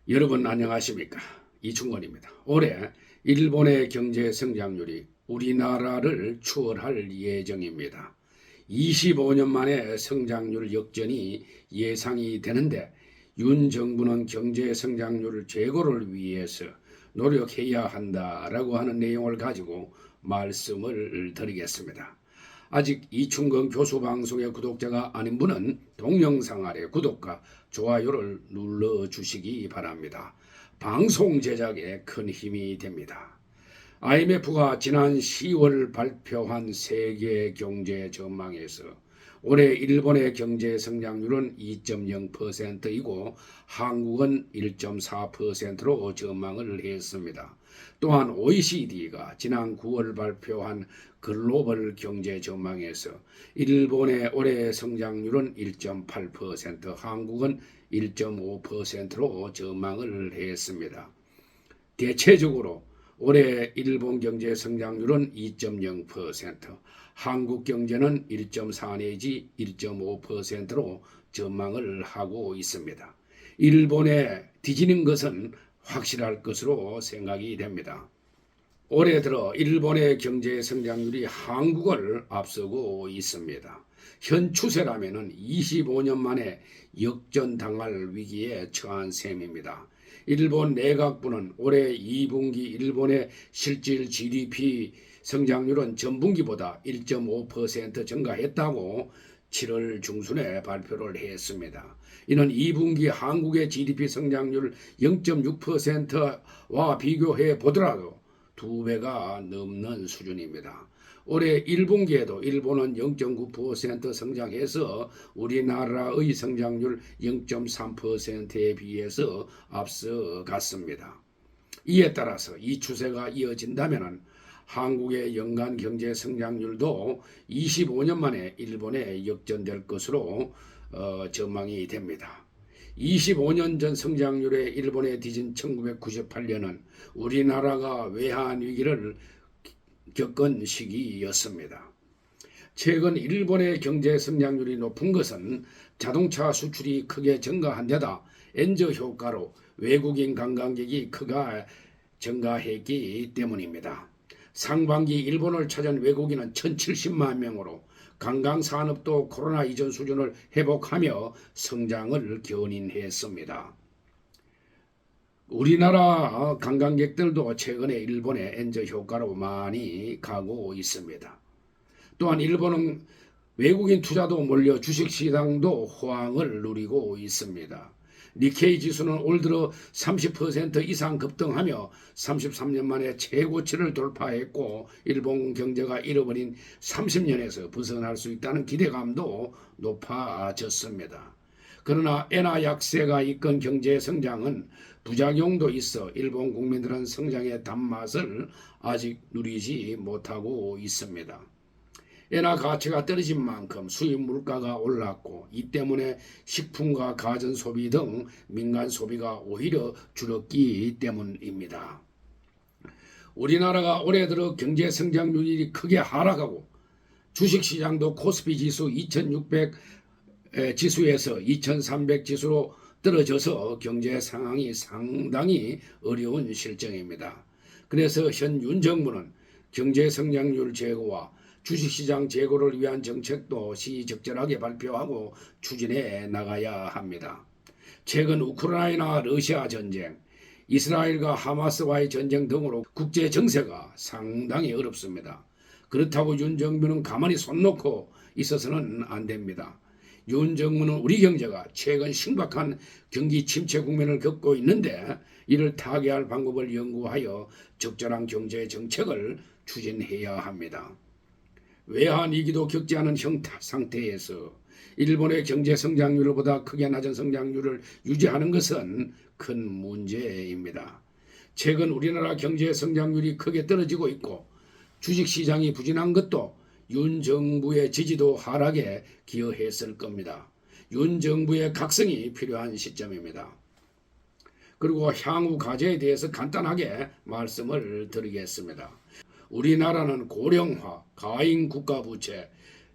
여러분 안녕하십니까? 이충건입니다. 올해 일본의 경제 성장률이 우리나라를 추월할 예정입니다. 25년 만에 성장률 역전이 예상이 되는데 윤 정부는 경제 성장률 제고를 위해서 노력해야 한다라고 하는 내용을 가지고 말씀을 드리겠습니다. 아직 이충건 교수 방송의 구독자가 아닌 분은 동영상 아래 구독과 좋아요를 눌러주시기 바랍니다. 방송 제작에 큰 힘이 됩니다. IMF가 지난 10월 발표한 세계 경제 전망에서 올해 일본의 경제 성장률은 2.0%이고 한국은 1.4%로 전망을 했습니다. 또한 OECD가 지난 9월 발표한 글로벌 경제 전망에서 일본의 올해 성장률은 1.8%, 한국은 1.5%로 전망을 했습니다. 대체적으로 올해 일본 경제 성장률은 2.0%, 한국 경제는 1.4 내지 1.5%로 전망을 하고 있습니다. 일본에 뒤지는 것은 확실할 것으로 생각이 됩니다. 올해 들어 일본의 경제 성장률이 한국을 앞서고 있습니다. 현 추세라면 25년 만에 역전당할 위기에 처한 셈입니다. 일본 내각부는 올해 2분기 일본의 실질 GDP 성장률은 전분기보다 1.5% 증가했다고 7월 중순에 발표를 했습니다. 이는 2분기 한국의 GDP 성장률 0.6%와 비교해 보더라도 2배가 넘는 수준입니다. 올해 1분기에도 일본은 0.9% 성장해서 우리나라의 성장률 0.3%에 비해서 앞서갔습니다. 이에 따라서 이 추세가 이어진다면 한국의 연간 경제 성장률도 25년 만에 일본에 역전될 것으로 전망이 됩니다. 25년 전 성장률의 일본에 뒤진 1998년은 우리나라가 외환위기를 겪은 시기였습니다. 최근 일본의 경제 성장률이 높은 것은 자동차 수출이 크게 증가한 데다 엔저 효과로 외국인 관광객이 크게 증가했기 때문입니다. 상반기 일본을 찾은 외국인은 1,070만 명으로 관광산업도 코로나 이전 수준을 회복하며 성장을 견인했습니다. 우리나라 관광객들도 최근에 일본의 엔저 효과로 많이 가고 있습니다. 또한 일본은 외국인 투자도 몰려 주식시장도 호황을 누리고 있습니다. 니케이 지수는 올 들어 30% 이상 급등하며 33년 만에 최고치를 돌파했고 일본 경제가 잃어버린 30년에서 벗어날 수 있다는 기대감도 높아졌습니다. 그러나 엔화 약세가 이끈 경제 성장은 부작용도 있어 일본 국민들은 성장의 단맛을 아직 누리지 못하고 있습니다. 엔화 가치가 떨어진 만큼 수입 물가가 올랐고 이 때문에 식품과 가전소비 등 민간 소비가 오히려 줄었기 때문입니다. 우리나라가 올해 들어 경제 성장률이 크게 하락하고 주식시장도 코스피 지수 2600 지수에서 2300 지수로 떨어져서 경제 상황이 상당히 어려운 실정입니다. 그래서 현 윤 정부는 경제 성장률 제고와 주식시장 제고를 위한 정책도 시적절하게 발표하고 추진해 나가야 합니다. 최근 우크라이나 러시아 전쟁, 이스라엘과 하마스와의 전쟁 등으로 국제 정세가 상당히 어렵습니다. 그렇다고 윤 정부는 가만히 손 놓고 있어서는 안 됩니다. 윤 정부는 우리 경제가 최근 심각한 경기 침체 국면을 겪고 있는데 이를 타개할 방법을 연구하여 적절한 경제 정책을 추진해야 합니다. 외환위기도 겪지 않은 형타 상태에서 일본의 경제 성장률보다 크게 낮은 성장률을 유지하는 것은 큰 문제입니다. 최근 우리나라 경제 성장률이 크게 떨어지고 있고 주식시장이 부진한 것도 윤 정부의 지지도 하락에 기여했을 겁니다. 윤 정부의 각성이 필요한 시점입니다. 그리고 향후 과제에 대해서 간단하게 말씀을 드리겠습니다. 우리나라는 고령화, 가인 국가부채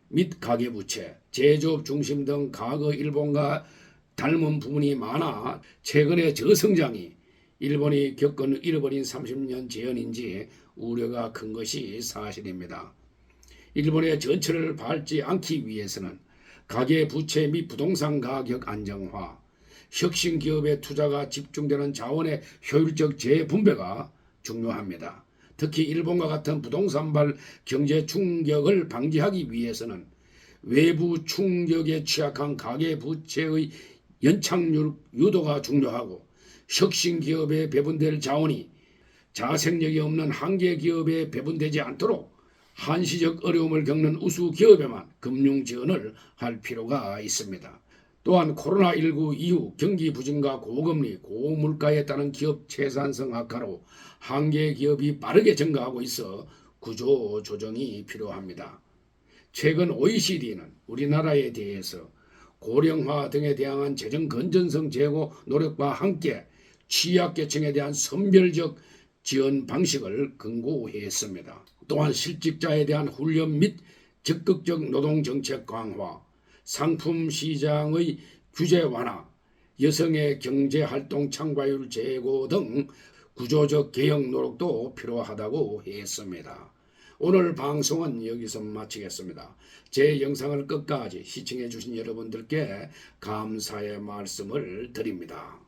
및 가계부채, 제조업 중심 등 과거 일본과 닮은 부분이 많아 최근의 저성장이 일본이 겪은 잃어버린 30년 재현인지 우려가 큰 것이 사실입니다. 일본의 전철을 밟지 않기 위해서는 가계 부채 및 부동산 가격 안정화, 혁신 기업의 투자가 집중되는 자원의 효율적 재분배가 중요합니다. 특히 일본과 같은 부동산발 경제 충격을 방지하기 위해서는 외부 충격에 취약한 가계 부채의 연착륙 유도가 중요하고 혁신 기업에 배분될 자원이 자생력이 없는 한계 기업에 배분되지 않도록 한시적 어려움을 겪는 우수 기업에만 금융 지원을 할 필요가 있습니다. 또한 코로나19 이후 경기 부진과 고금리, 고물가에 따른 기업 채산성 악화로 한계 기업이 빠르게 증가하고 있어 구조 조정이 필요합니다. 최근 OECD는 우리나라에 대해서 고령화 등에 대한 재정 건전성 제고 노력과 함께 취약계층에 대한 선별적 지원 방식을 권고했습니다. 또한 실직자에 대한 훈련 및 적극적 노동정책 강화, 상품 시장의 규제 완화, 여성의 경제활동 참가율 제고 등 구조적 개혁 노력도 필요하다고 했습니다. 오늘 방송은 여기서 마치겠습니다. 제 영상을 끝까지 시청해 주신 여러분들께 감사의 말씀을 드립니다.